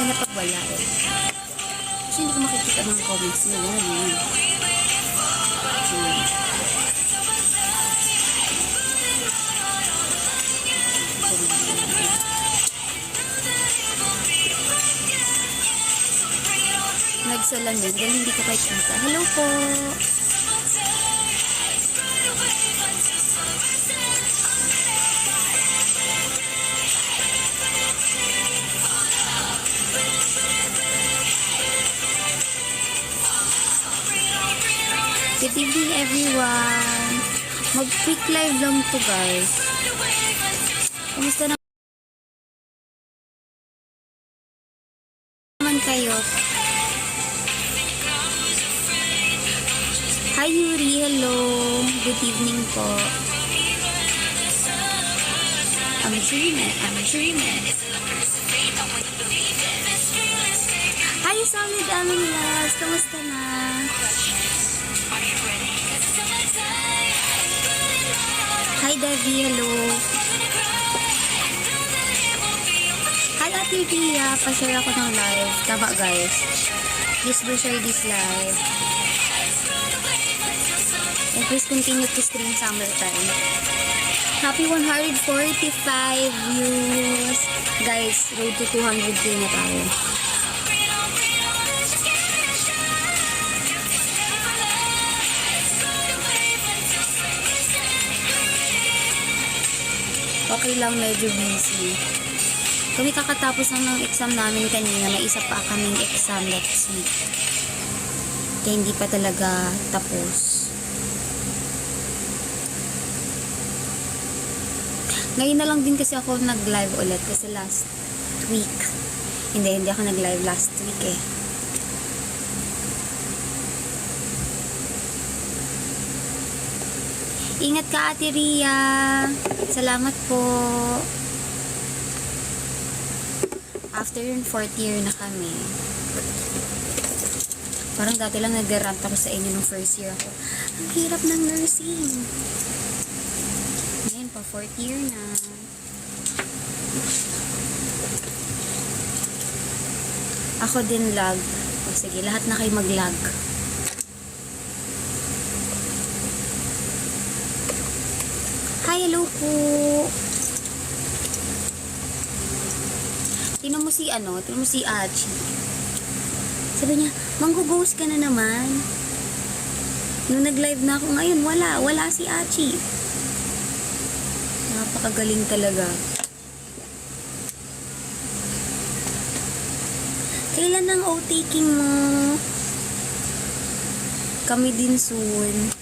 na pag wala eh. Kasi hindi ko makikita ng comments nila. Nagsalamin dahil hindi ko kayo kita. Hello po! Good evening everyone! Mag-quick live lang to guys. Kumusta naman kayo? Hi Yuri, hello! Good evening po. I'm dreaming. Hi Solid Amelias! Kamusta na? Hi Debbie, hello! Hi Ate Pia! Pa-share ako ng live. Tama guys. Please do share this live. And please continue to stream summertime. Happy 145 views! Guys, road to 200k na tayo. Okay lang, medyo busy. Kami kakatapos lang ng exam namin kanina, may isa pa kaming exam next week. Kaya hindi pa talaga tapos. Ngayon na lang din kasi ako nag-live ulit kasi last week. Hindi ako nag-live last week eh. Ingat ka Ate Ria. Salamat po. After yun, 4th year na kami. Parang dati lang nag-rant ako sa inyo nung first year ako. Ang hirap ng nursing. Ngayon pa, 4th year na. Ako din lag. O sige, lahat na kayo mag-lag. Hi, hello po. Tinan mo si Achi. Sabi niya, manggo-ghost ka na naman. Nung nag-live na ako ngayon, wala si Achi. Napakagaling talaga. Kailan ang o-taking mo? Kami din soon.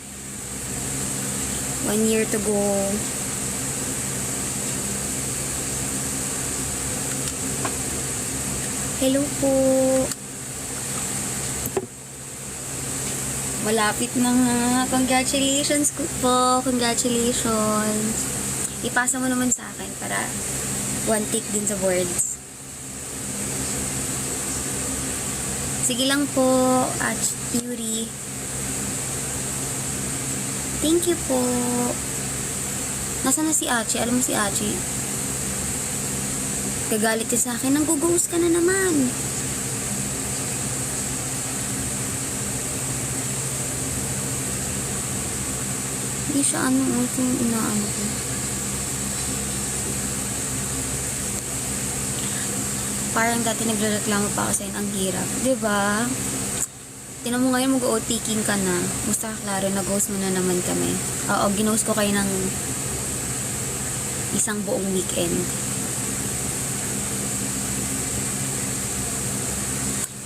1 year to go. Hello po. Malapit na nga. Congratulations po. Congratulations. Ipasa mo naman sa akin para 1 tick din sa boards. Sige lang po, at Yuri. Thank you po. Nasaan na si Achi? Alam mo si Achi? Gagalit ka sa akin. Nang-ghost ka na naman. Hindi siya ito yung inaano ko. Parang dati nagrereklamo pa ako sa'yo. Ang hirap. Diba? Tinan mo ngayon mag-o-taking ka na. Musta klaro, nag-ghost mo na naman kami. Oo, ghost ko kayo ng isang buong weekend.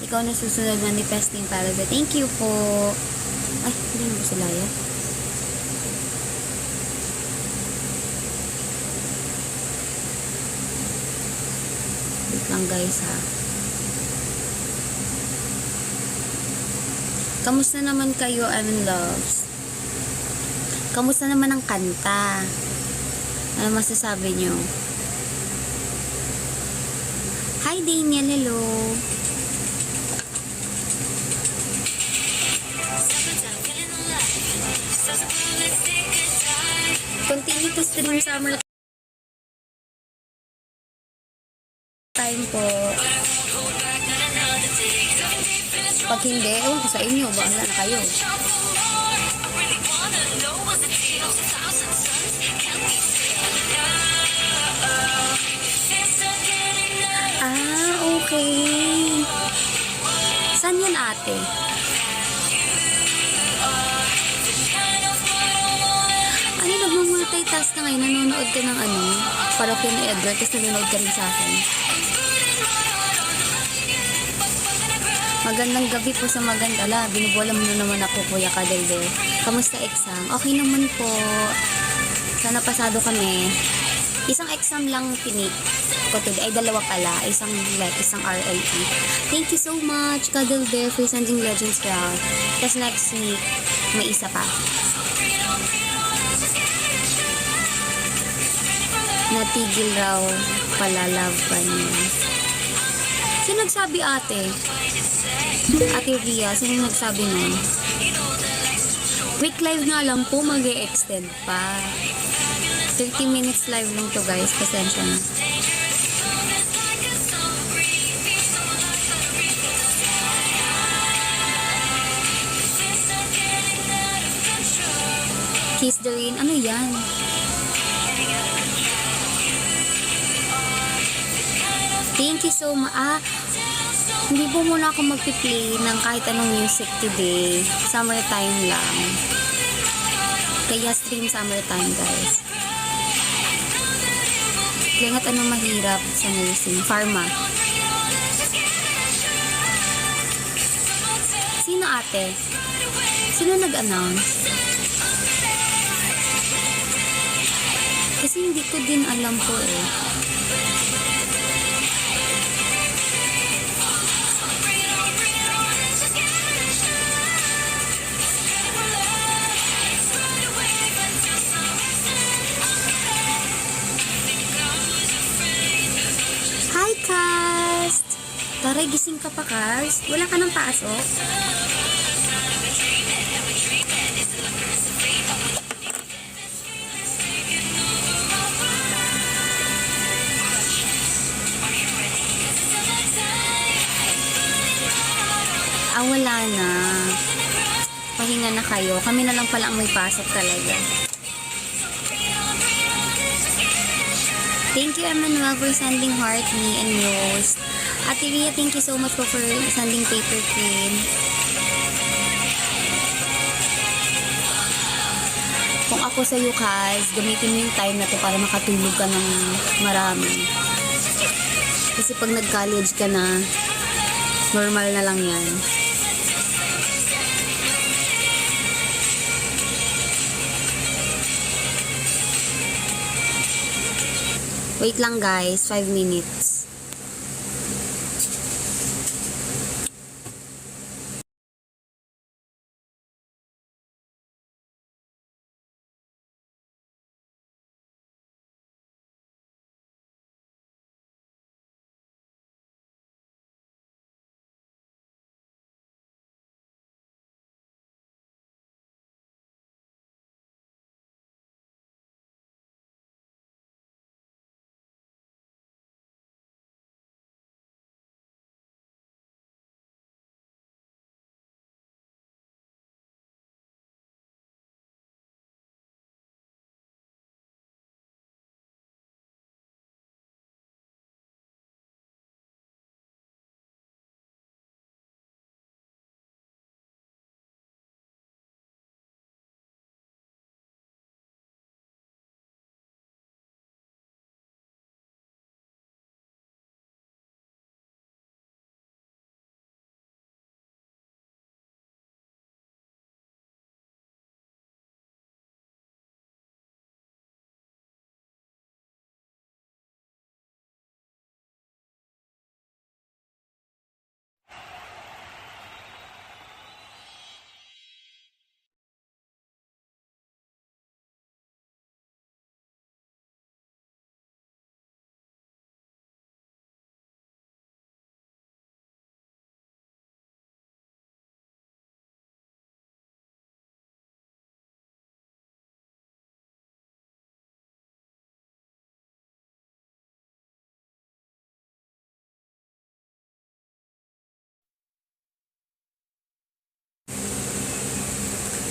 Ikaw na susunod manifesting para sa thank you po. Ay, hindi na ba sila yan? Wait lang guys ha. Kamusta naman kayo, loves? Kamusta naman ang kanta? Ano masasabi nyo? Hi Daniel, hello. Continue to stream summer time po. Pag hindi, ewan ko sa inyo, bahala na kayo. Ah, okay. Saan yan, ate? Ano, nagmumultitask ka ngayon? Nanonood ka ng ano? Parokya ni Edward, tapos nanonood ka rin sa akin. Magandang gabi po sa maganda. Binubola mo na naman ako, Kuya Kadalder. Kamusta exam? Okay naman po. Sana pasado kami. Isang exam lang tinik ko today. Ay, dalawa pala. Isang RLE. Thank you so much, Kadalder, for sending Legends Ground. Tapos next week, may isa pa. Natigil raw palalaban niya. Sino nagsabi, ate? Ate Ria, sino nagsabi nun? Quick live nga lang po, mag-e-extend pa. 30 minutes live lang to, guys. Pasensya na. Kiss the rain. Ano yan? Thank you so much. Hindi po muna ako magpi-play ng kahit anong music today. Summertime lang. Kaya stream summertime, guys. Kaya nga't anong mahirap sa nursing? Pharma. Sino, ate? Sino nag-announce? Kasi hindi ko din alam po eh. Hi, Cast! Taray, gising ka pa, Cast? Wala ka ng pasok? Wala na. Pahinga na kayo. Kami na lang pala ang may pasok talaga. Thank you, Emmanuel, for sending heart, me, and Rose. Ate Ria, thank you so much for sending paper cream. Kung ako sa iyo, Kaz, gamitin mo yung time na to para makatulog ka ng marami. Kasi pag nag-college ka na, normal na lang yan. Wait lang, guys, 5 minutes.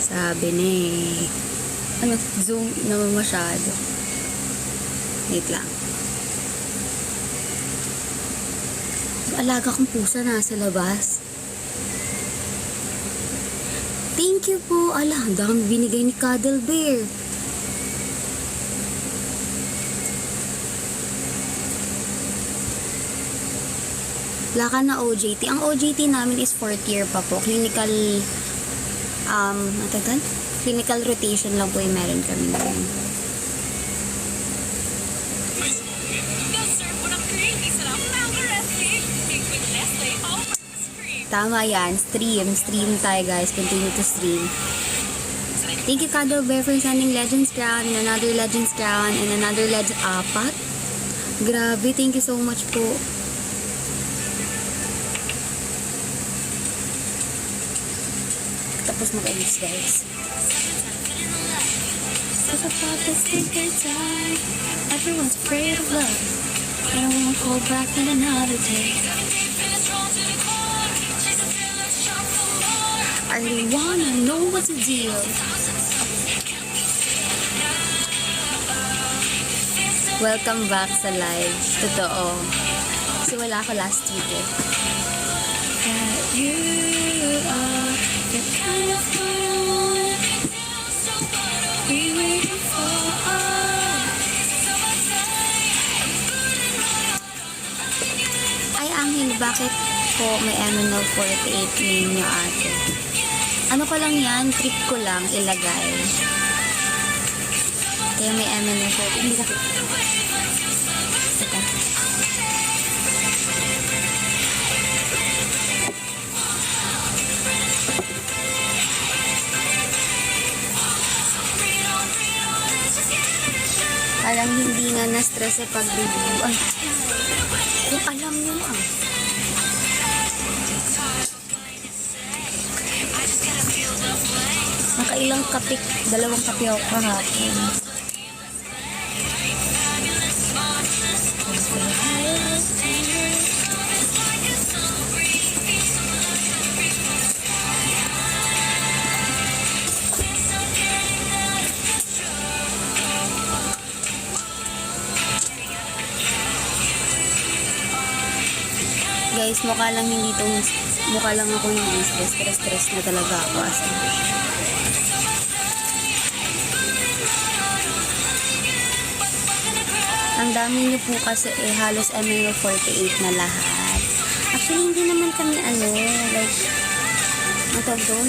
Sabi ni... Ano, zoom naman masyado. Wait lang. Yung alaga kong pusa nasa labas. Thank you po. Ala, ang dami binigay ni Cuddle Bear. Wala ka na OJT. Ang OJT namin is 4th year pa po. Clinical, clinical rotation lang po yung meron kami ngayon. Tama yan. Stream tayo guys. Continue to stream. Thank you Cuddle Bear for sending Legends Crown and another Legends Crown and another Legends... Apat? Grabe. Thank you so much po. Tapos mag-edits guys. Everyone's afraid of love. I don't want to hold back in another day. I really wanna know what's the deal. Welcome back sa live. Totoo. Kasi wala ako last week eh. That you are the kind of one we waiting for. Ay, Angel, bakit po may MNO 48 ninyo ate? Ano ko lang yan, trip ko lang ilagay. Kaya may MNO 48. Hindi ka. Saka. Parang hindi nga na-stress sa pag-review. Ay, kung alam nyo lang. Nakailang kapik, 2 kape ako kahapon. Guys, mukha lang ako hindi stress na talaga ako as in. Ang dami niyo po kasi halos MNO 48 na lahat. Actually, hindi naman kami like, ang tawag doon?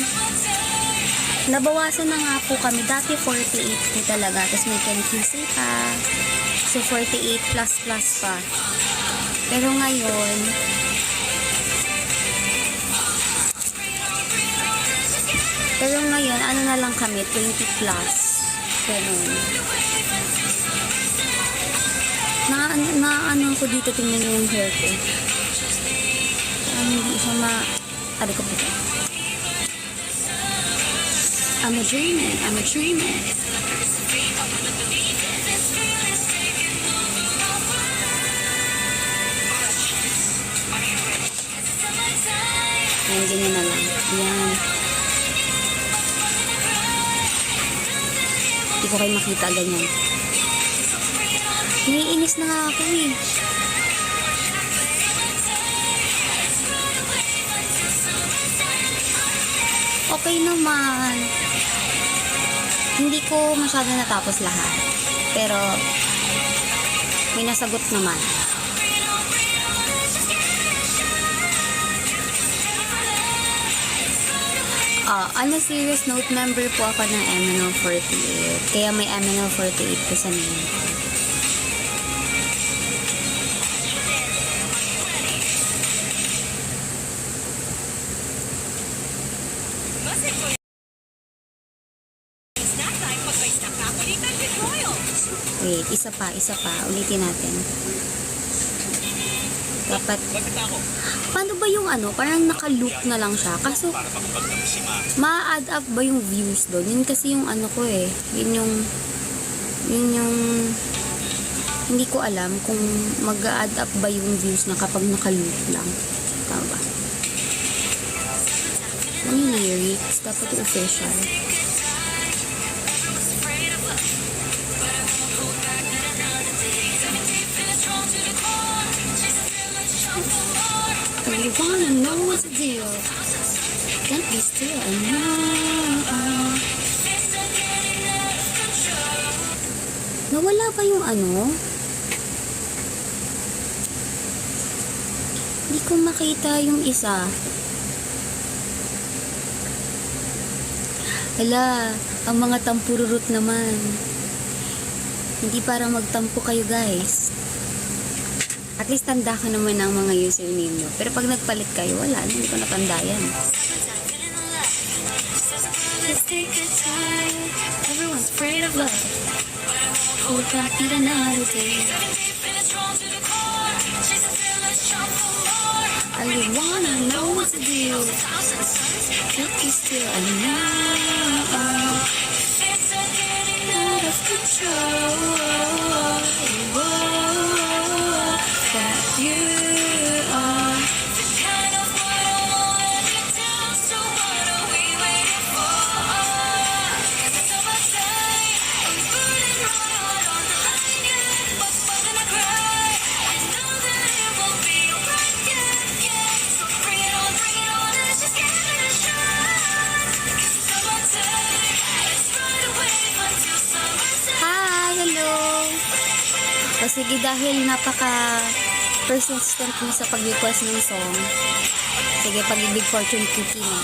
Nabawasan na nga po kami. Dati 48 po talaga. Tapos may QC pa. So, 48 plus pa. Pero ngayon, ano na lang kami, 20 plus. Ganun. Ano ko dito, tingnan nyo yung hair ko. Hindi siya ari ko po. I'm a dreamer. Yan, ganyan na lang. Yan. Hindi ko kayo makita ganyan. Naiinis na nga ako eh. Okay naman. Hindi ko masyado natapos lahat. Pero, may nasagot naman. On a serious note, member po ako ng MNO 48. Kaya may MNO 48 ko sa name ko. Wait, isa pa. Ulitin natin. Dapat, paano ba yung parang naka-loop na lang siya. Kaso, ma-add up ba yung views doon? Yun kasi yung ko eh. Yun yung, hindi ko alam kung mag-add up ba yung views na kapag naka-loop lang. Tama ba? Ano yung lyrics? Dapat yung official. you wanna know what's the deal? Can't be still, I know. Nawala ba yung ano? Hindi ko makita yung isa. Hala, ang mga tampururut naman. Hindi para magtampo kayo, guys. At least tanda ko naman ang mga username nyo. Pero pag nagpalit kayo, wala. Hindi ko natanda yan. Everyone's afraid of love. Hold back at another day. I wanna know what's the deal. Can't be still, I know. It's getting out of control. That you are the kind of one I wanna get down. So what are we waiting for? 'Cause it's almost time. I'm burning hot on the line, yeah. But I'm gonna cry. I know that it won't be alright, yeah. So bring it on, let's just give it a shot. 'Cause it's almost time. Let's ride away until summertime. Hi, hello. O sige, dahil napaka-persistent mo sa pag-request ng song, sige, Pag-ibig Fortune Cookie na.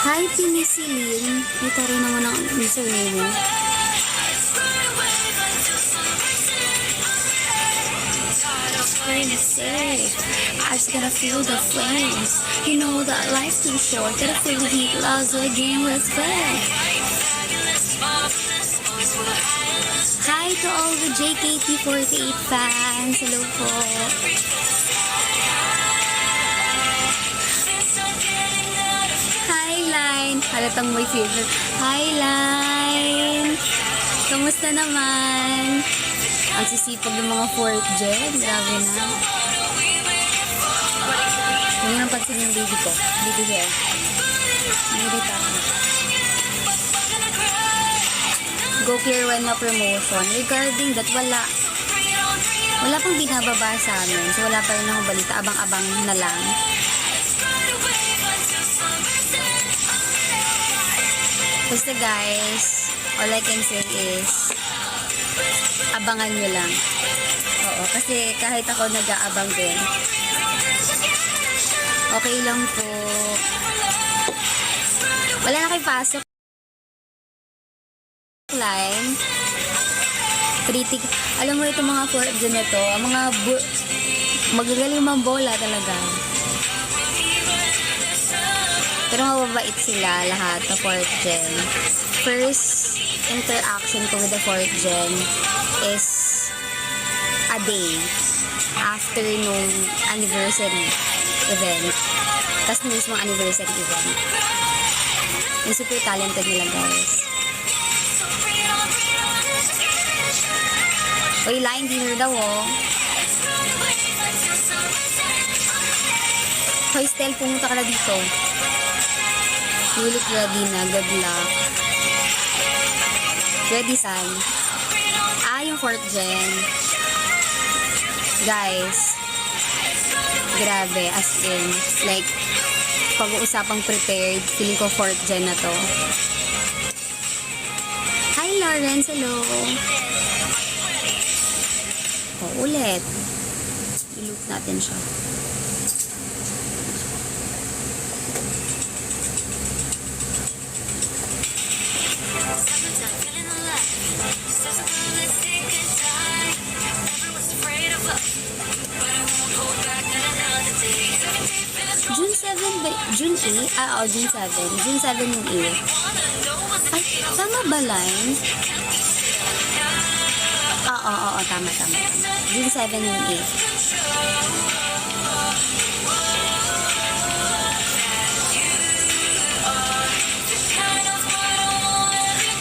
Hi, Penicillin. Ito rin naman ang username mo. I just gotta feel the flames. You know that life's too short. Gotta feel the heat, love's a game, let's play. Hi to all the JKT48 fans. Hello po. Hi, Line. Halatang my favorite. Hi, Line. Kamusta naman? Ang sisipag ng mga 4th gen. Grabe na. Huwag nang pansin yung baby ko. Baby hair. Nangirita ako. Go Clear When na promotion. Regarding that, wala pang binababa sa amin. So, wala pa rin akong balita. Abang-abang na lang. Basta guys, all I can say is, abangan nyo lang. Oo, kasi kahit ako nag-aabang din. Okay lang po. Wala na kayo pasok. Line. Kritik. Alam mo itong mga 4th gen na to, ang mga magagaling mambola talaga. Pero mababait sila lahat na 4th gen. First interaction ko with the 4th gen is a day after nung anniversary event. Tapos nung mismong anniversary event. Yung super talented nila, guys. Uy, Line dinner daw, oh. Hoy, Stel, pumunta ka na dito. You look ready na. Good luck. Ready, San? Yung 4th gen. Guys. Grabe, as in. Like, pag-uusapang prepared, feeling ko 4th gen na to. Hi, Lawrence. Hello. Ulit. I-loop natin siya. June 7 ba? June 8? June 7. June 7 yung 8. Ay, tama ba, Line? Oo, tama. June 7 yung 8.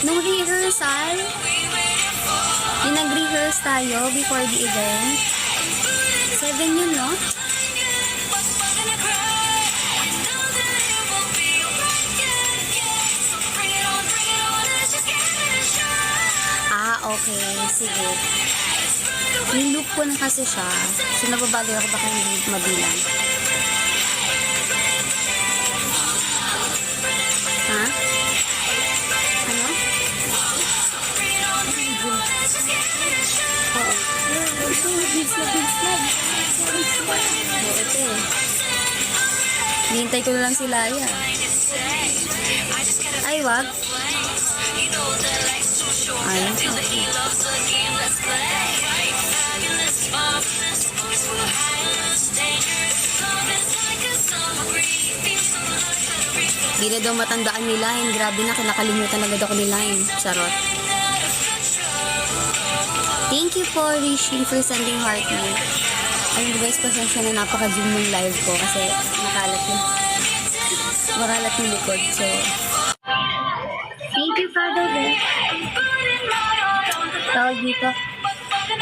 Nung rehearsal, yung nag-rehearse tayo before the event. 7 yun, no? Okay, sige. Niloop ko na kasi siya. So, nababali ako baka hindi mabilang. Ha? Ano? Oo. Ito eh. Hihintay ko na lang si Laya. Ay, wag. Ay, okay. Di na daw matandaan ni Line. Grabe na, kinakalimutan agad ako ni Line. Charot. Thank you for wishing for sending heart me. Ayun guys, pasensya na napaka-zoom ng live ko kasi makalat yung likod. So, thank you, Father Bear. Tawag dito.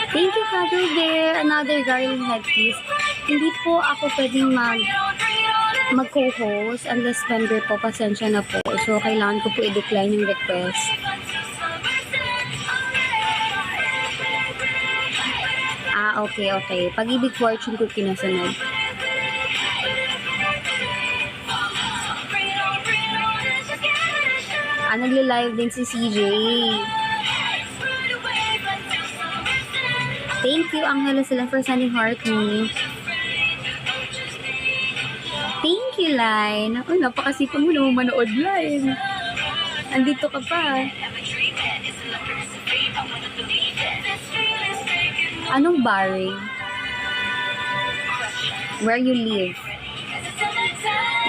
Thank you, Father Bear. Another garland head, please. Hindi po ako pwedeng mag-co-host unless member po, pasensya na po. So, kailangan ko po i-decline yung request. Okay. Pag-ibig fortune ko kinasunod. Nagli-live din si CJ. Thank you, Angelo sila for sending heart me. Thank you, Line. Uy, napakasipag mo naman manood, Line. Andito ka pa. Anong barring? Where you live?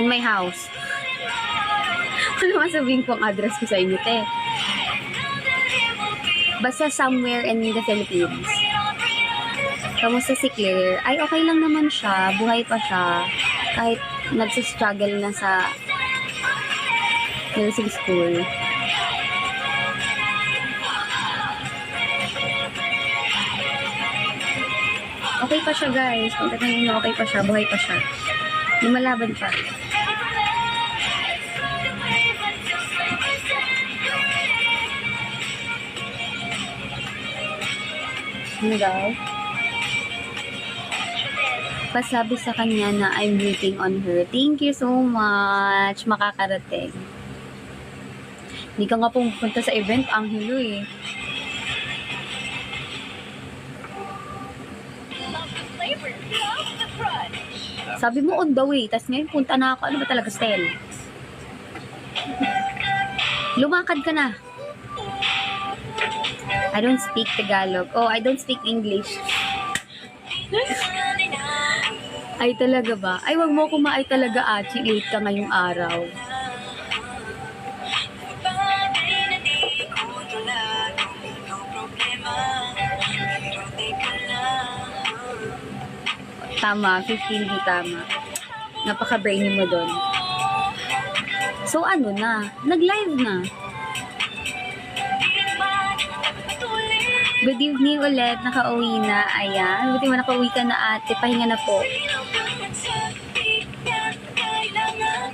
In my house. Ano masabihin ko ang address ko sa inyo, te? Basta somewhere in the Philippines. Kamusta si Claire? Ay, okay lang naman siya. Buhay pa siya. Kahit nagsistruggle na sa nursing school. Okay pa siya, guys. Kung tatanungin niyo, okay pa siya. Buhay pa siya. Lumalaban pa. Ano daw? Pasabi sa kanya na I'm rooting on her. Thank you so much. Makakarating. Hindi ka nga pumunta sa event, Angelo eh. Sabi mo on the way, tas ngayon punta na ako. Ano ba talaga, Stel? Lumakad ka na. I don't speak Tagalog. Oh, I don't speak English. Ay talaga ba? Ay, wag mo kumaay talaga, Achi. Late ka ngayong araw. Tama, 15 di tama. Napaka-brainy mo doon. So ano na? Nag-live na. Good evening ulit. Nakauwi na. Ayan. Buti mo nakauwi ka na, ate. Pahinga na po.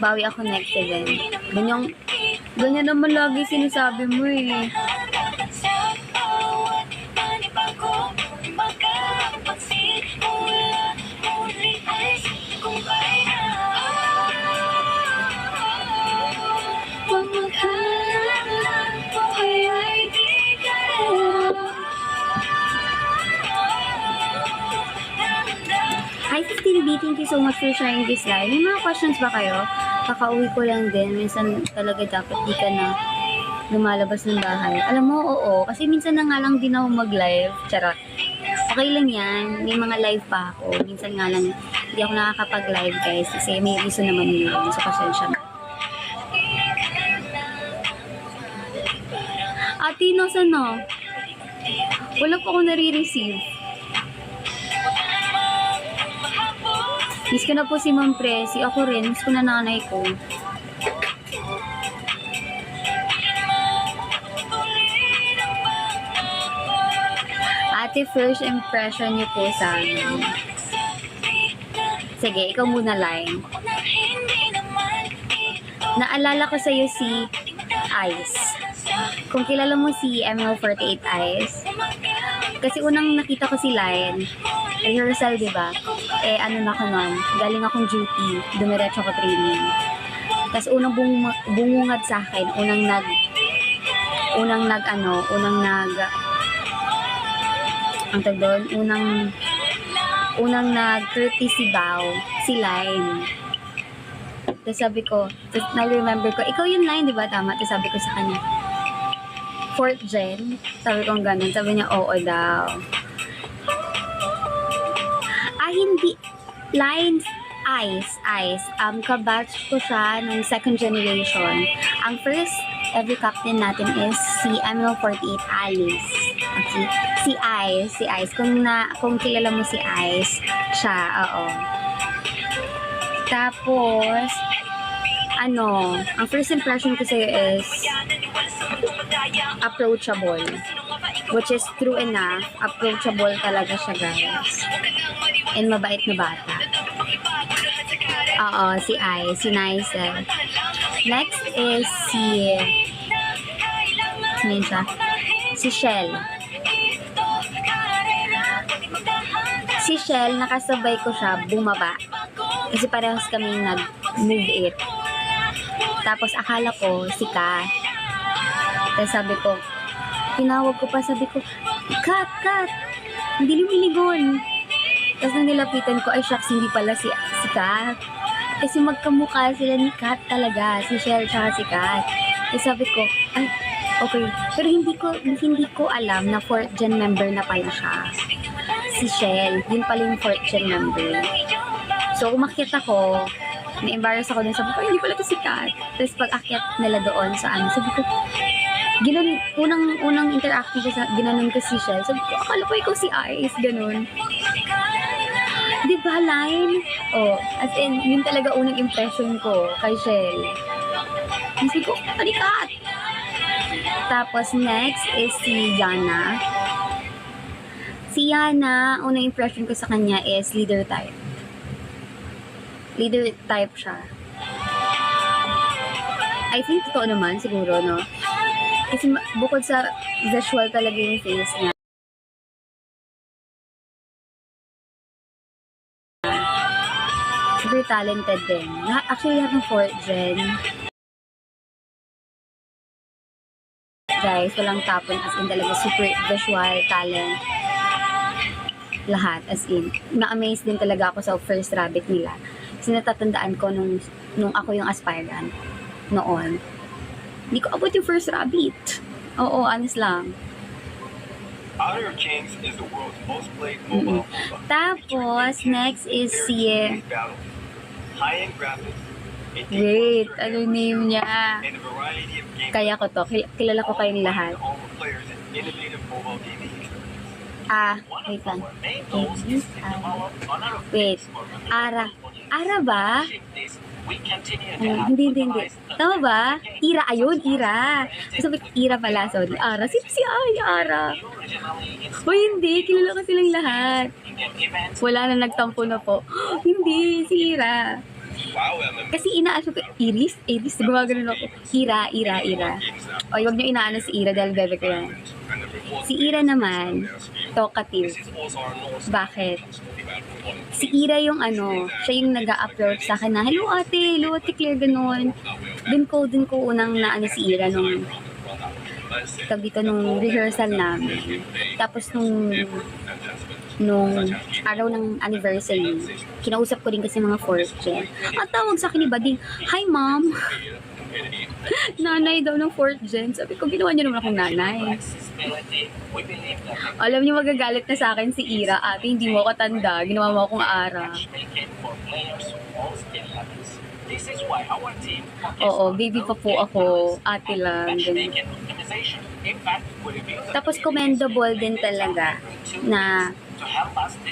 Bawi ako next event. Ganyan naman lagi sinasabi mo eh. Hi, 15B. Thank you so much for sharing this live. May mga questions ba kayo? Kakauwi ko lang din. Minsan talaga dapat di ka na lumalabas ng bahay. Alam mo, oo. Kasi minsan na nga lang din ako mag-live. Charot. Okay lang yan. May mga live pa ako. Minsan nga lang hindi ako nakakapag-live, guys. Kasi may reason naman yun. So, pasensya na. Ate, nasan na? Wala pa ako nare-receive. Miss ko na po si Ma'am Presi. Ako rin. Miss ko na nanay ko. Ate, first impression niyo po sa amin. Sige, ikaw muna, Line. Naalala ko sa'yo si Ice. Kung kilala mo si ML48 Ice, Kasi unang nakita ko si Lion, rehearsal, di ba? Ano na ko nun, galing akong duty, dumiretso ko training. Tapos unang bumungad sa akin, ang tag doon, unang nag-courtesy bow, si Lion. Tapos sabi ko, tapos na-remember ko, ikaw yung Lion, di ba? Tama. Tapos sabi ko sa kanya, 4th gen? Sabi ko ganun. Sabi niya, oo daw. Hindi. Lines, Ice. Kabatch ko siya ng 2nd generation. Ang first ever captain natin is si ML48 Alice. Okay? Si Ice. Kung kilala mo si Ice, siya, oo. Tapos, ang first impression ko sa'yo is approachable. Which is true enough, approachable talaga siya, guys. And mabait na bata. Oo, si Nice. Next is si Shell. Si Shell, nakasabay ko siya, bumaba. Kasi parehas kaming nag-move it. Tapos akala ko, si Kat. Tapos sabi ko, tinawag ko pa, sabi ko, Kat! Hindi lumiligon. Tapos nang nilapitan ko, ay shucks, hindi pala si Kat. Kasi magkamukha sila ni Kat talaga. Si Shell tsaka si Kat. Tapos sabi ko, ay, okay. Pero hindi ko alam na 4th gen member na pala siya. Si Shell, yun pala yung 4th gen member. So, umakyat ako, na-embarrass ako dun, sabi ko, hindi pala to si Kat. Tapos pag akyat nila doon sa sabi ko, unang interaction siya, ginanon ko si Shell. Sabi ko, akala ko ikaw si Ice, ganun. Di ba, Line? As in, yun talaga unang impression ko kay Shell. Sabi ko, Kat! Tapos, next is si Yana. Si Yana, unang impression ko sa kanya is leader type. Leader type siya. I think totoo naman, siguro, no? Kasi bukod sa visual talaga yung face niya. Super talented din. Actually, lahat ng 4th gen. Guys, walang tapon. As in, talaga super visual, talent. Lahat, as in. Na-amaze din talaga ako sa first rabbit nila. Kasi natatandaan ko nung ako yung aspirant noon. Hindi ko abot yung first rabbit. Oo, honest lang. Honor of Kings is the world's most played mobile MOBA. Tapos, next is si... High-end graphics. Wait, ano name niya? And a variety of games. Kaya ko to. Kilala ko kayong lahat. All the players in innovative mobile gaming experience. Wait lang. Wait. Ara ba? Hindi. Tama ba? Ira, ayun, Ira. Sabi ko, Ira pala. Sorry, Ara. Sino si Ara? O hindi, kilala ko silang lahat. Wala na, nagtampo na po. Hindi, si Ira. Kasi inaasyo ko, Iris, gumagano ako. Ira. O, huwag niyo inaano si Ira dahil bebe ko yan. Si Ira naman, talkative. Bakit? Si Ira yung siya yung nag-a-approach sa akin na, hello ate Claire, ganun. Dun ko unang naano si Ira nung rehearsal namin. Tapos nung araw ng anniversary, kinausap ko din kasi mga 4th gen. At tawag sa akin ni Bading, hi ma'am. Nanay daw ng 4th gen. Sabi ko, ginawa niyo naman akong nanay. Alam niyo, magagalit na sa akin si Ira. Ate, hindi mo ako tanda. Ginawa mo akong Ara. Oo, baby pa po ako. Ate lang. Ganun. Tapos commendable din talaga na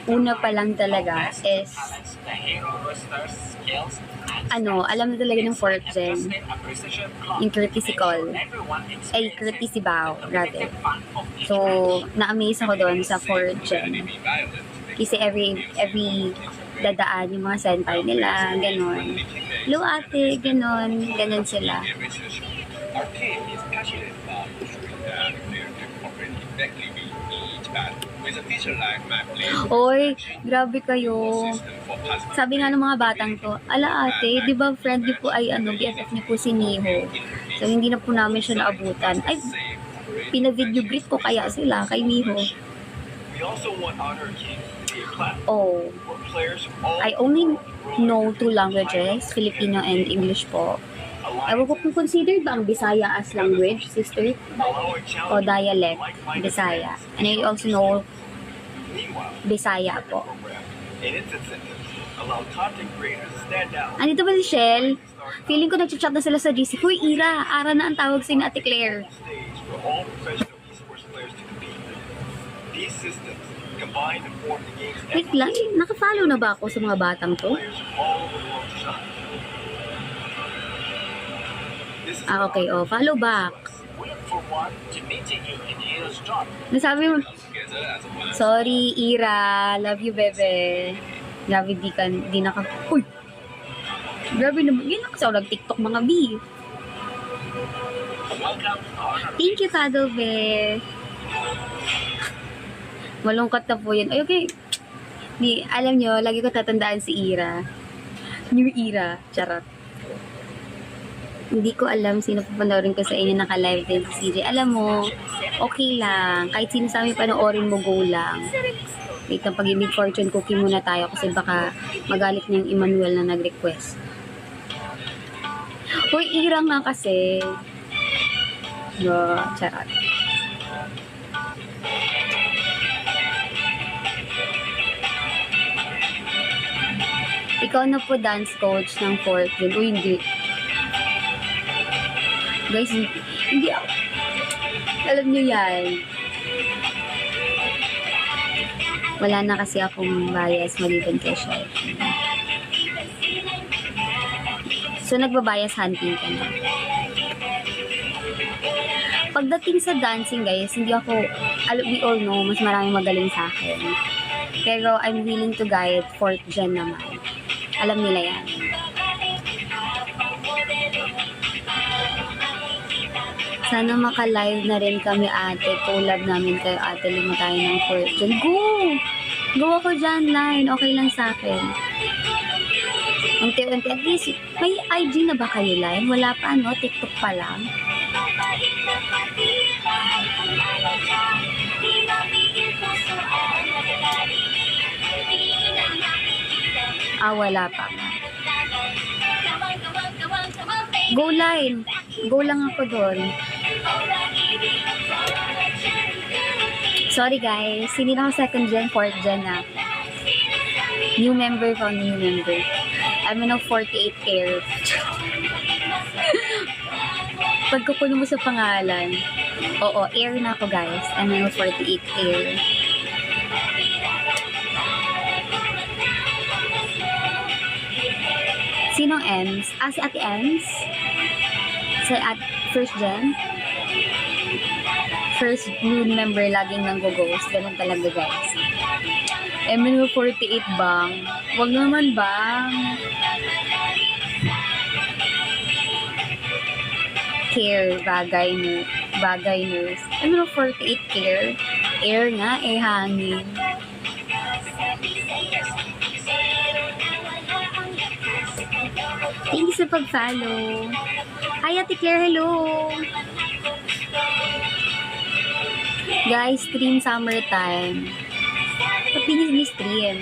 una pa lang talaga is alam na talaga ng 4th gen yung courtesy call courtesy bow rather. So na-amaze ako doon sa 4th gen kasi every dadaan yung mga senpai nila, ganon, hello ate, ganon sila. Oy, grabe kayo. Sabi nga ng mga batang to, ala ate, di ba friend niyo po ay BFF niyo po si Miho. So hindi na po namin siya naabutan. Ay, pina-video greet ko kaya sila kay Miho. We also want Honor Kings to be a platform Oh, where players from all I only know 2 languages, Filipino and English po. Ewan ko kung considered ba ang Bisaya as language, sister? allowing O challenging dialect, like-minded Bisaya. fans. And I also know Meanwhile, Bisaya po. program and its incentives allow content creators to stand out. Andito ba si Shell? Feeling ko nag-chat na sila sa GC. Hoy, Ira, Ara na ang tawag sa Ate Claire. Stage for all professional esports players to compete. These systems combine to form the game's Wait lang, naka-follow na ba ako sa mga batang to? players from all over the world to shine. This is Okay, follow back. we look forward to meeting you in Heroes Drop Nasabi mo, together as a one. sorry, Ira. Love you, bebe. Grabe, di naka... Uy! Grabe naman. Yun lang kasi ako nag-tiktok mga B. Welcome to Honor. Thank you, Cuddle Bear. Malungkot na po yun. Ay, okay. Alam nyo, lagi ko tatandaan si Ira. New Ira. Charot. Hindi ko alam sino papanoorin ko sa inyo naka-live din si CJ. Alam mo, okay lang. Kahit sino sa amin panoorin mo, go lang. Wait, ang pag-ibig fortune cookie muna tayo kasi baka magalit na yung Emmanuel na nag-request. Uy, Ira nga kasi. Charot. Ikaw na po dance coach ng Fortune. Uy, hindi. Guys, hindi ako. Alam nyo yan. Wala na kasi akong bias maliban kay Shai. So, nagbabias hunting ka na. Pagdating sa dancing, guys, hindi ako, we all know, mas maraming magaling sa akin. Pero, I'm willing to guide 4th gen naman. Alam nila yan. Sana maka-live na rin kami, ate. Collab namin kayo, ate. Lima tayo ng 4th gen. Go! Go ako dyan, line. Okay lang sa akin. Unti-unti. At least, may IG na ba kayo, line? Wala pa, no? TikTok pa lang. Wala pa. Go line. Go lang ako doon. Sorry guys. Hindi na ako 2nd gen, 4th gen na. New member po, new member. I'm in a 48 air. Pagkukuno mo sa pangalan. Oo, air na ako guys. I'm in a 48 air. Sinong Ems? Si Ate Ems? Sa first gen? First new member laging nang-go-ghost. Ganun talaga guys. MNO 48 bang? Wag naman bang? Care, bagay nurse. MNO 48 care. Air nga, hangin. Thank you sa pag-follow. Hi, Ate Claire, hello. Guys, stream summertime. Papinis ni stream.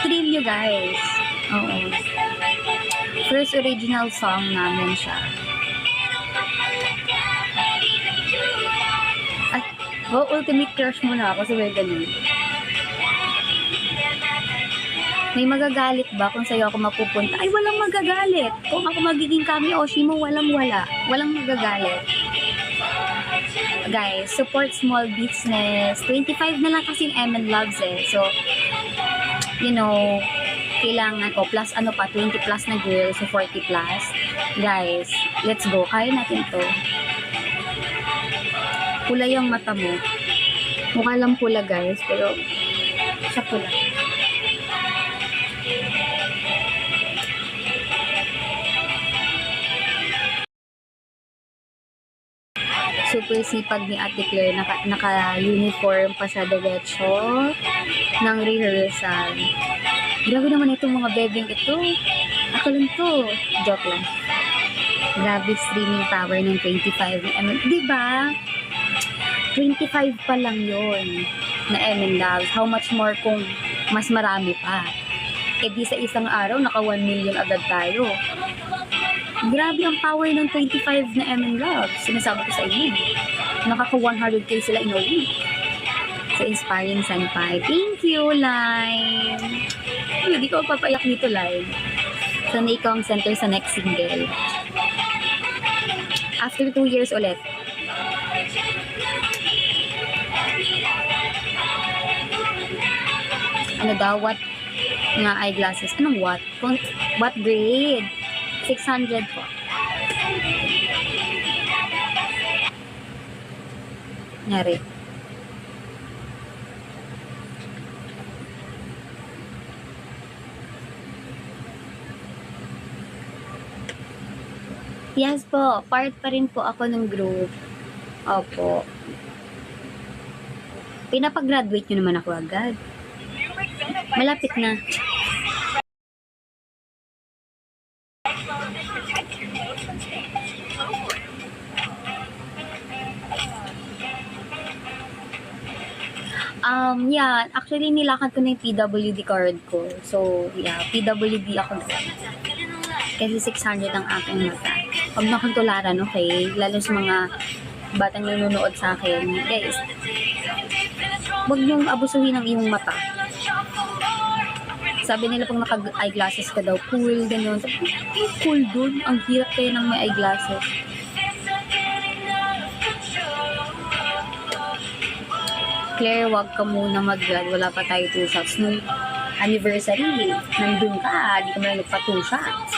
Stream nyo, guys. Oo. First original song namin siya. Ultimate crush muna ako sa ganun. May magagalit ba kung sa'yo ako mapupunta? Ay, walang magagalit. Kung ako magiging kami Oshimo, walang-wala. Walang magagalit. Guys, support small business. 25 na lang kasi yung MN Loves eh. So, you know, kailangan ko, plus 20 plus na girl, so 40 plus. Guys, let's go. Kaya natin to. Pula yung mata mo. Mukha lang pula, guys, pero sa pula. super sipag ni Ate Claire. Naka-uniform pa sa diretso ng rehearsal. Grabe naman itong mga bebeng ito. Ako lang to. Joke lang. Grabe streaming power ng 25 na MN. Diba? 25 pa lang yon na MN Loves. How much more kung mas marami pa? E di sa isang araw, naka 1 million agad tayo. Grabe ang power ng 25 na MN Loves. Sinasabi ko sa inyo. Nakaka 100k sila in a week. So, inspiring Senpai. Thank you, Line. Hindi ko papayak nito, Line. Sana ikaw ang center sa next single. After 2 years ulit. Ano daw? What? Nga eyeglasses. Anong what? What grade? 600 po. Nyari. Yes po, part pa rin po ako ng group. Opo. Pinapag-graduate nyo naman ako agad. Malapit na. Yeah, actually nilakad ko na yung PWD card ko. So, yeah, PWD ako doon. Kasi 600 ang aking mata. Huwag na akong tularan, okay? Lalo sa mga batang nanonood sa akin. Guys, huwag niyong abusuhin ang iyong mata. Sabi nila pag naka-eyeglasses ka daw, cool, gano'n. Cool dun. Ang hirap kayo ng may eyeglasses. Claire, wag ka muna mag-grad. Wala pa tayo 2 shots. Nung anniversary, nandun ka. Di ka muna nagpa 2 shots.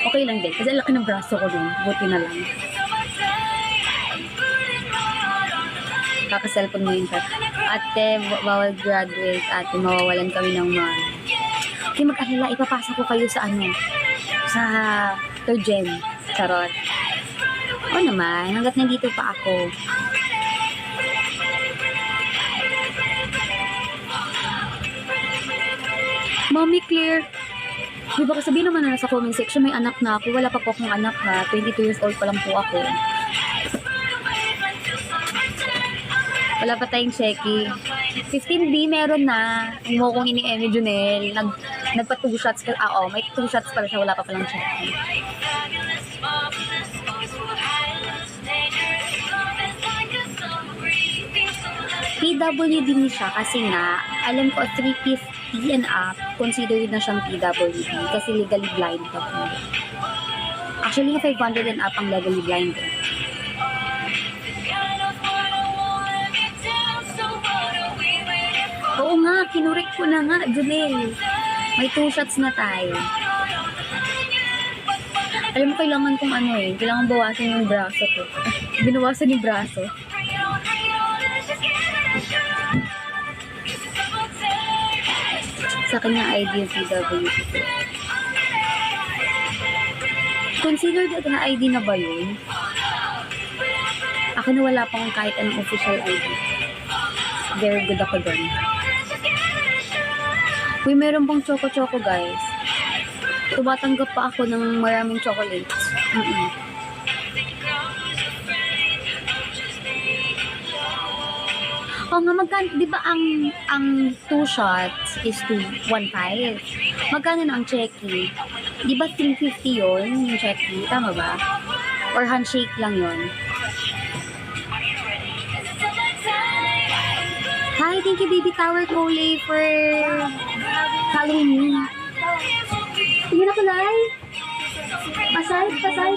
Okay lang din. Kasi laki ng braso ko dun. Buti na lang. Kaka-cellphone mo yun, sir. Ate, bawal graduate. Ate, mawawalan kami ng mga... Okay, mag-alala. Ipapasa ko kayo sa ano? Sa 3rd gen. Charot. O naman, hanggat nandito pa ako. Mommy Claire, di ba sabihin naman na nasa comment section, may anak na ako. Wala pa po akong anak ha. 22 years old pa lang po ako. Wala pa tayong checky. 15B meron na. Hindi mo kong ini-eme, Junel. Nagpa 2 shots ka. May 2 shots pala siya. Wala pa palang checky. PWD din siya kasi nga, alam ko 350 and up, considered na siyang PWD kasi legally blind ako. Actually, 500 and up ang legally blind. Oo nga, kinurek ko na nga, Junel. May 2 shots na tayo. Alam mo, kailangan kong kailangan bawasan yung braso ko. Binawasan yung braso. Sa kanya ID yung PWD. Considered na ID na ba yun? Ako na wala pang kahit anong official ID. Very good ako doon. Uy, meron pang choco-choco, guys. Tumatanggap pa ako ng maraming chocolates. Oo nga, magkano, di ba ang 2 shots is 1.5? Magkano na ang checky? Di ba 350 yun, yung checky? Tama ba? Or handshake lang yun? Hi, thank you Baby Tower Cole for following me. Sige na kulay. Pasay.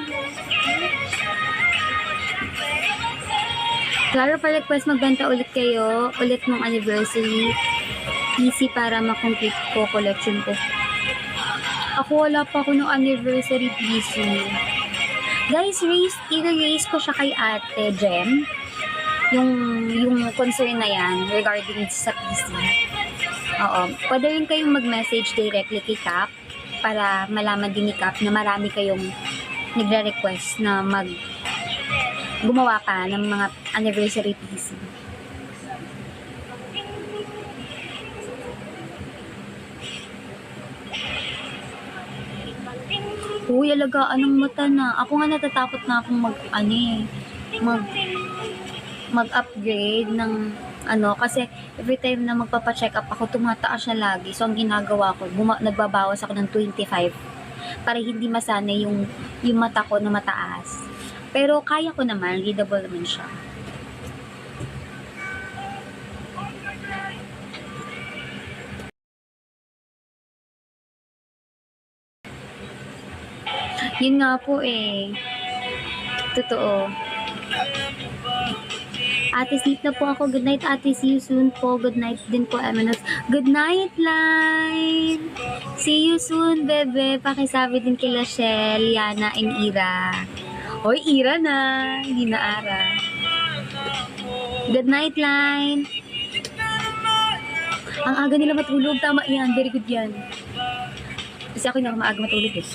Claro, pa-request magbenta ulit kayo, ulit ng anniversary PC para makomplete ko collection ko. Ako wala pa ako ng anniversary PC. Guys, i-raise ko siya kay Ate Jem. Yung concern na yan regarding sa PC. Oo. Pwede rin kayong mag-message directly kay Cap para malaman din ni Cap na marami kayong nagre-request na gumawa ka ng mga anniversary PC. Uy, alagaan ng mata na. Ako nga natatakot na akong mag-upgrade ng kasi every time na magpapa-check up ako, tumataas siya lagi. So, ang ginagawa ko, nagbabawas ako ng 25 para hindi masanay yung mata ko na mataas. Pero kaya ko naman, readable naman siya. Yun nga po eh. Totoo. Ate, sleep na po ako. Good night, ate. See you soon po. Good night din po, Emanos. Good night, Line. See you soon, bebe. Pakisabi din kila Shell, Yana, and Ira. Hoy, Ira na. Hindi na Ara. Good night, Line. Ang aga nila matulog. Tama yan. Very good yan. Kasi ako hindi ako maaga matulog eh.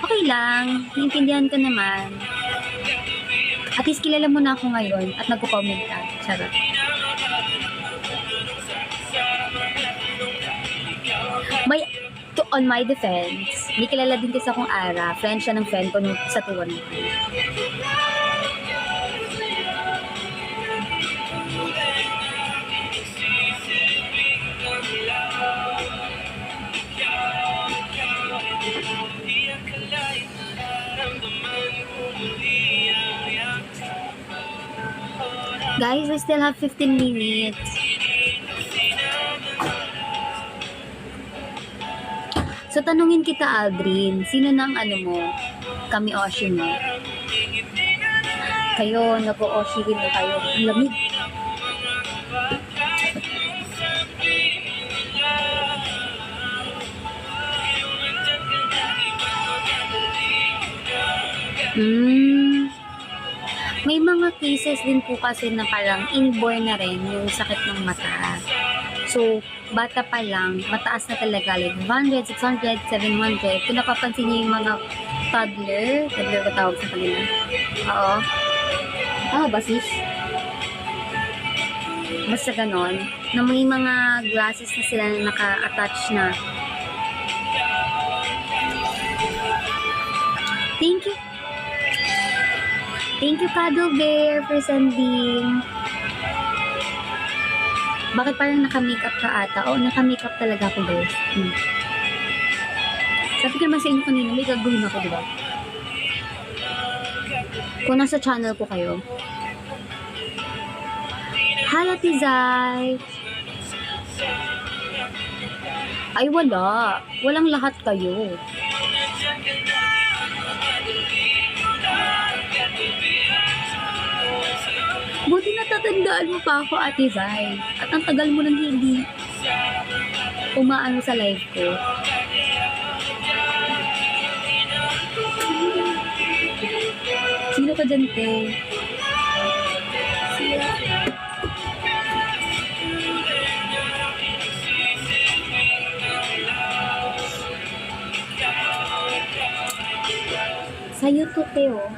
Okay lang. Naiintindihan ko naman. At least kilala mo na ako ngayon at nagko-comment ka. Charot. On my defense, may kilala din kasi akong Ara. Friend siya ng friend ko sa tuwan mo. Guys, I still have 15 minutes. So, tanungin kita, Aldrin, sino na ang mo? Kami Oshi mo? Kayo, nag-o-Oshi rin mo kayo. Ang lamig. May mga cases din po kasi na parang inborn na rin yung sakit ng mata. So, bata pa lang, mataas na talaga. Like 100, 600, 700. Kung napapansin niyo yung mga toddler ba tawag sa kanila? Oo. Basis. Basta ganon. Na may mga glasses na sila na naka-attach na. Thank you. Thank you, Cuddle Bear, for sending. Bakit parang naka-makeup ka ata? Oo, naka-makeup talaga ako, guys. Sabi ko naman sa inyo kanina, may gagawin ako, diba? Kung nasa channel ko kayo. Hala, Tizay! Ay, wala. Walang lahat kayo. Buti natatandaan mo pa ako, Ate Zai. At ang tagal mo nang hindi umaano sa live ko. Sino ka dyan, te? Sa'yo to, te, oh.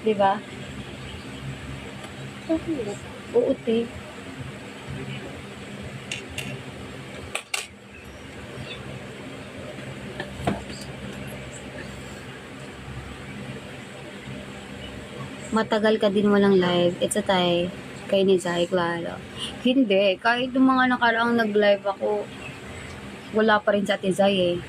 Diba? Oo, te. Matagal ka din walang live. It's a tie. Kay ni Zai, klaro. Hindi. Kahit yung mga nakaraang nag-live ako, wala pa rin sa Ate Zai eh.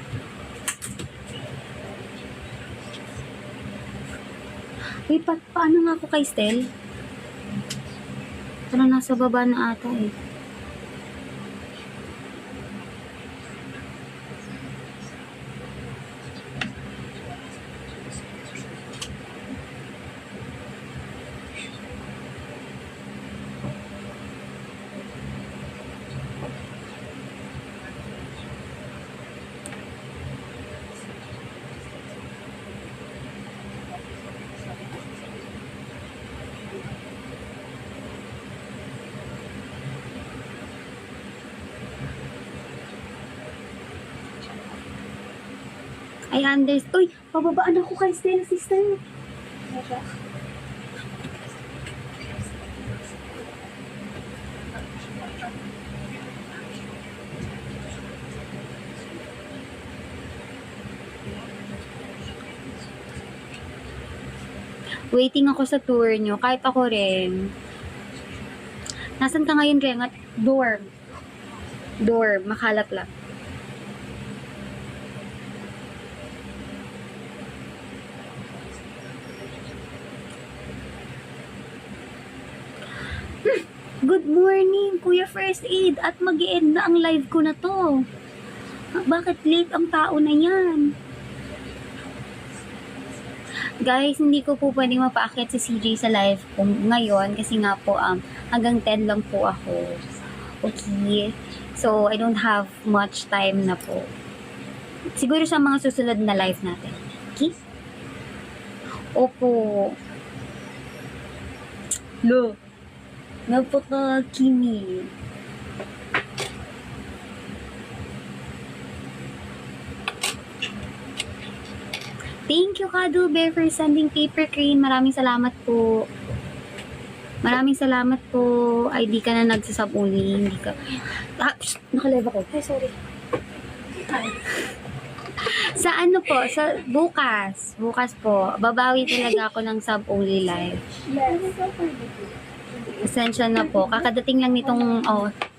Wait, paano nga ako kay Stel? Parang nasa baba na ata eh. I understand. Uy, pababaan ako kay Stella, sister. Waiting ako sa tour nyo. Kahit ako rin. Nasaan ka ngayon, Rengat? Dorm. Dorm. Makalat lang. Good morning, Kuya First Aid. At mag-i-end na ang live ko na to. Bakit late ang tao na yan? Guys, hindi ko po pwedeng mapaakyat si CJ sa live ko ngayon kasi nga po hanggang 10 lang po ako. Okay? So, I don't have much time na po. Siguro sa mga susunod na live natin. Okay? Opo. Lo. Napaka-kimi. Thank you, Cuddle Bear, for sending paper crane. Maraming salamat po. Maraming salamat po. Ay, di ka na nagsasub only. Hindi ka. Nakalive ako. Ay, sorry. Sa ano po? Sa bukas. Bukas po. Babawi talaga ako ng sub only live. Essential na po. Kakadating lang nitong,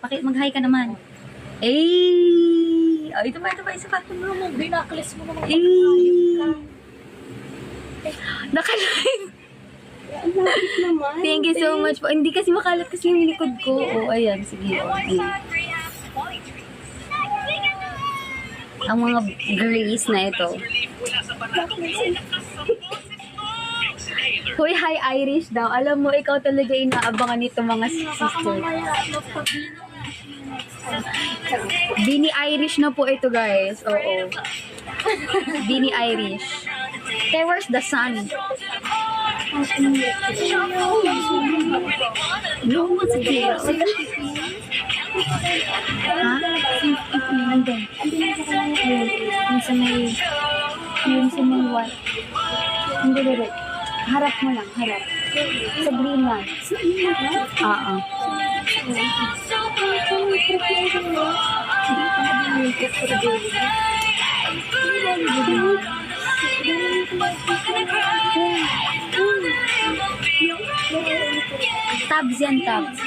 mag-hi ka naman. Eh! Oh, ito pa, isa pa. Binaklis mo naman. Naka-live. Ang lapit naman. Thank you so much po. Hindi kasi makalat kasi yung likod ko. Oh, ayan. Sige. Okay. Ang mga grace na ito. Hoy, hi Irish daw. Alam mo, ikaw talaga inaabangan nito mga sister. Bini Irish na po ito, guys. Oo. Bini Irish. Okay, where's the sun? No, what's it here? Ha? Nandun. Yung sa may white. Hindi, hindi. Harap mo lang, harap. Sa green one. Oo. Tabs yan, tabs.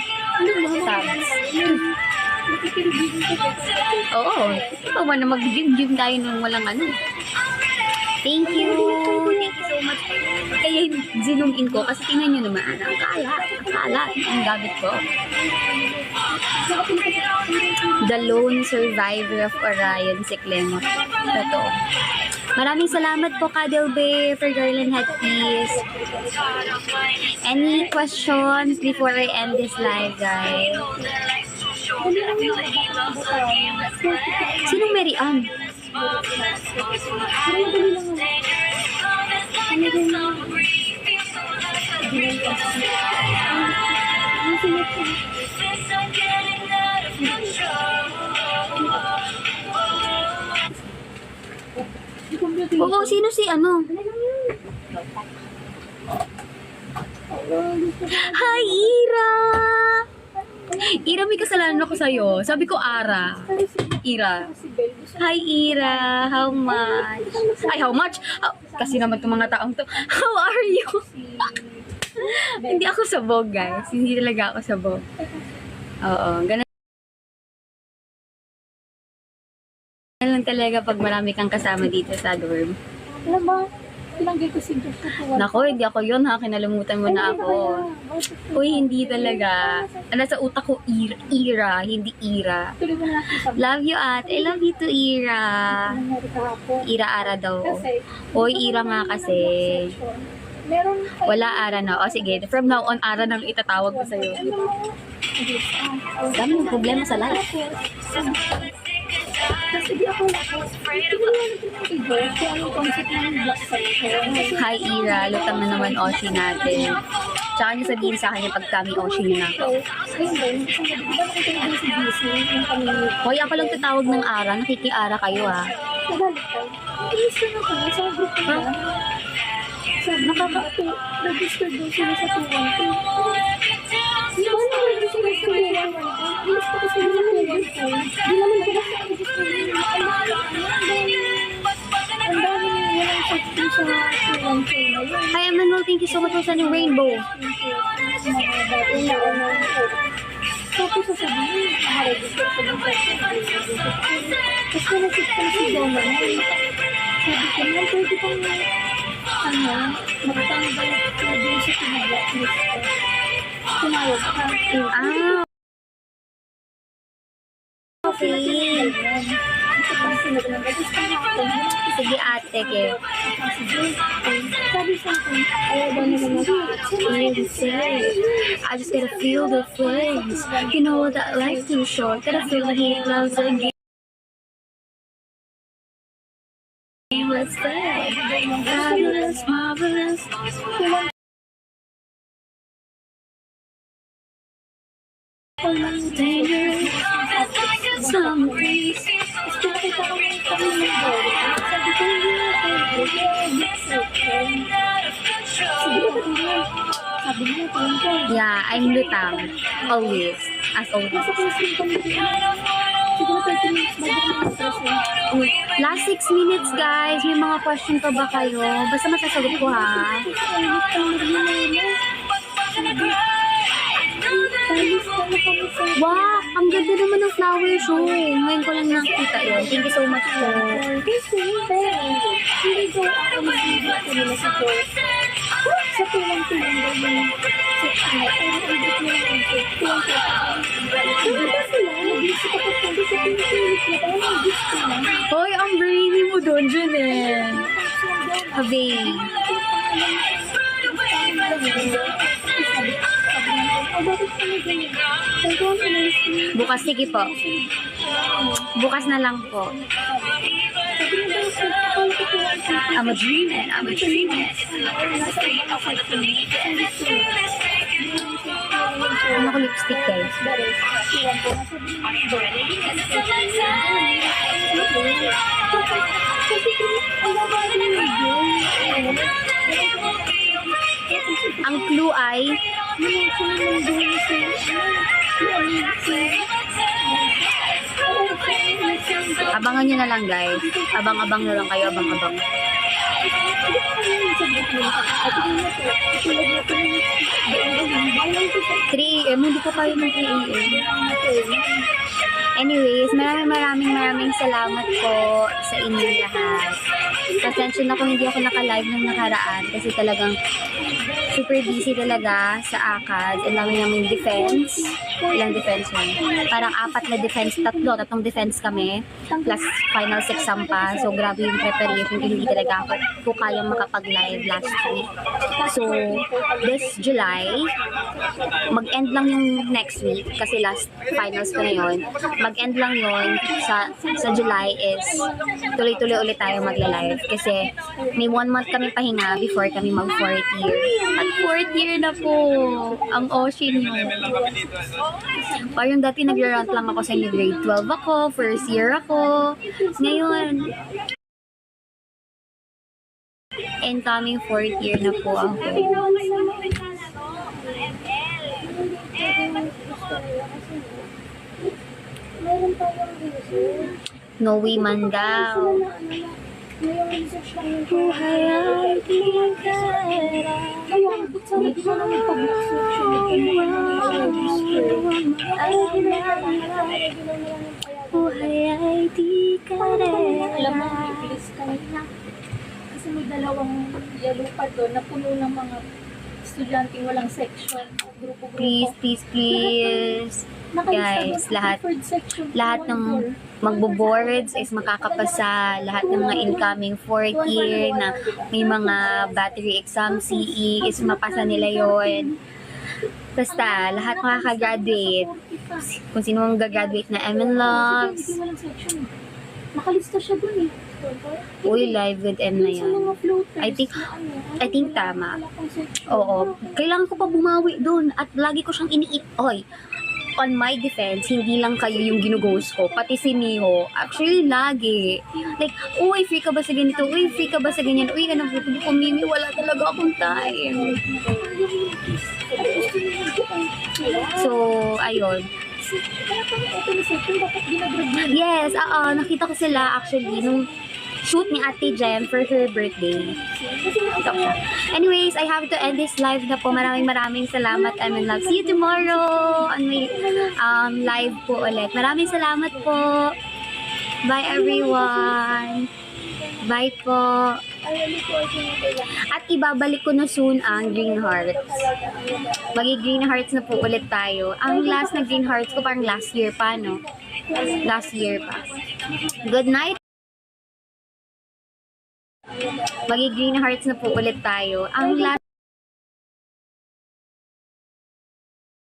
Tabs. Oo. Ikaw ba na mag-gym tayo nung walang ano. Thank you. Thank you so much. Kaya zoom in ko kasi tingnan nyo naman. Ang kalat ang gamit ko. The lone survivor of Orion, si Clemot. Totoo. Maraming salamat po, Cuddle Bear, for Garland Headpiece. Any questions before I end this live, guys? Sinong Mary Ann? Oo, sino si ano? Hi, Ira! Ira, may kasalanan ako sa'yo. Sabi ko, Ara. Ira. Hi, Ira. How much? Ay, how much? Kasi naman itong mga taong to. How are you? Hindi ako sabog, guys. Hindi talaga ako sabog. Oo, ganun lang talaga pag marami kang kasama dito sa dorm. Alam mo, tinanggil ko si Josh. Nako, hindi ako yun ha. Kinalimutan mo na ako. Uy, hindi talaga. Nasa utak ko, Ira, hindi Ira. Tuloy mo na natin sa Love you, at I love you too, Ira. nangyari kahapon. Ira Ara daw. Kasi, Uy, Ira nga kasi. meron kayo. Wala Ara na. O sige, from now on, Ara nang itatawag ko sa'yo. Dami ng problema sa life. Kasi di ako kaya anong concept ng black section. Hi, Ira. Lutang na naman Oshi natin. Tsaka niyo sabihin sa akin yung pag kami Oshi niyo na ako. Ayun din, isang gabi, di ba nakita niyo si DC, yung kami, Hoy, ako lang tatawag ng Ara. Nakiki-Ara kayo ha. nagalit ka. Inis ka na ko, sa group ko ba? Sabi register daw sila sa 212. Di ba na-register sila sa 212? Inis ko kasi nila 212. Di naman ko ba sa-register nila? Ang dami nila walang section sa 212 na yun. Hi, Emmanuel. Thank you so much for sending rainbow. Tapos sasabihin, nakaregister ko ng section. Tapos nalasip ko na si Donna. Sabi ko, man, pwede pang magtanggal ko din sa pinag-blacklist ko. Tumawag ka. Ah, okay. Ito pa sila ko ng gusto ko. Sige, ate, ke. Sabi sa akin, ayaw ba naman I just gotta feel the flames. You know that life's too short. Gotta feel the heat loves again. What's that? Fabulous, marvelous. Dangerous. Some breeze. Gusto ko kita kami kami ng goal. Sabi ko, sabi niya, Yeah, I'm lutang. Always. As always. nasa classroom kami dito. Siguro 30 minutes bago kami mag-classroom. Last 6 minutes, guys. May mga question pa ba kayo? Basta masasagot ko, ha? Wow! Ang ganda naman ng flower show. Ngayon ko lang nakita yun. Thank you so much po. Sa tulang-tulang daw yung section na Hoy, ang brainy mo doon, Junel. Habe. Bukas, sige po. Bukas na lang po. I'm a dreamer. I'm a dreamer. Ano ko lipstick, guys? Ang clue ay abangan nyo na lang, guys. Abang-abang na lang kayo. Abang-abang. 3 AM. Hindi ko kayo ng 3 AM. Anyways, maraming salamat po sa inyong lahat. Pasensya na kung hindi ako naka-live ng nakaraan kasi talagang super busy talaga sa ACADS. Ang dami namin defense. Ilang defense yun? Parang 4 na defense, tatlong defense kami. Plus finals exam pa. So, grabe yung preparation. Hindi talaga ako kayang makapag-live last week. So, this July, mag-end lang yung next week kasi last finals ko na yun. Mag-end lang yun sa July is tuloy-tuloy ulit tayo magla-live kasi may 1 month kami pahinga before kami mag 4th year. At 4th year na po ang Ocean yun. Parang dati nagra-rant lang ako sa inyo, grade 12 ako, first year ako. Ngayon, incoming 4th year na po ako. Meron pa yung research. No way man daw. Yung research lang yung Buhay ay di kaya. kaya, sana di ba naman pag-research Buhay ay di alam mo, kaya. i-please kanina. Kasi may dalawang yellow pa doon na puno ng mga estudyanteng walang section o grupo-grupo. Please. Guys, lahat ng magbo-boards is makakapasa, lahat ng mga incoming 4th year na may mga battery exam, CE, is mapasa nila yon. Basta, lahat makakagraduate. Kung sino ang gagraduate na M&Loves. Hindi walang section. Nakalista siya dun eh. Uy, live with M na Sa yan. mga floaters I think tama. wala pang section. Oo. Kailangan ko pa bumawi doon at lagi ko siyang iniip. Oy, on my defense, hindi lang kayo yung ginughost ko, pati si Miho, actually lagi. Like, uy, free ka ba sa ganito? Uy, free ka ba sa ganyan? Uy, anong pupunin ko, Mimi, wala talaga akong time. So, ayun. Yes, nakita ko sila actually nung shoot ni Ate Jem for her birthday. Ito siya. Anyways, I have to end this live na po. Maraming salamat and love. See you tomorrow on my live po ulit. Maraming salamat po. Bye everyone. Bye po. At ibabalik ko na soon ang Green Hearts. Green Hearts na po ulit tayo. Ang last na Green Hearts ko parang last year pa, no? Last year pa. Good night. Green Hearts na po ulit tayo. Ang last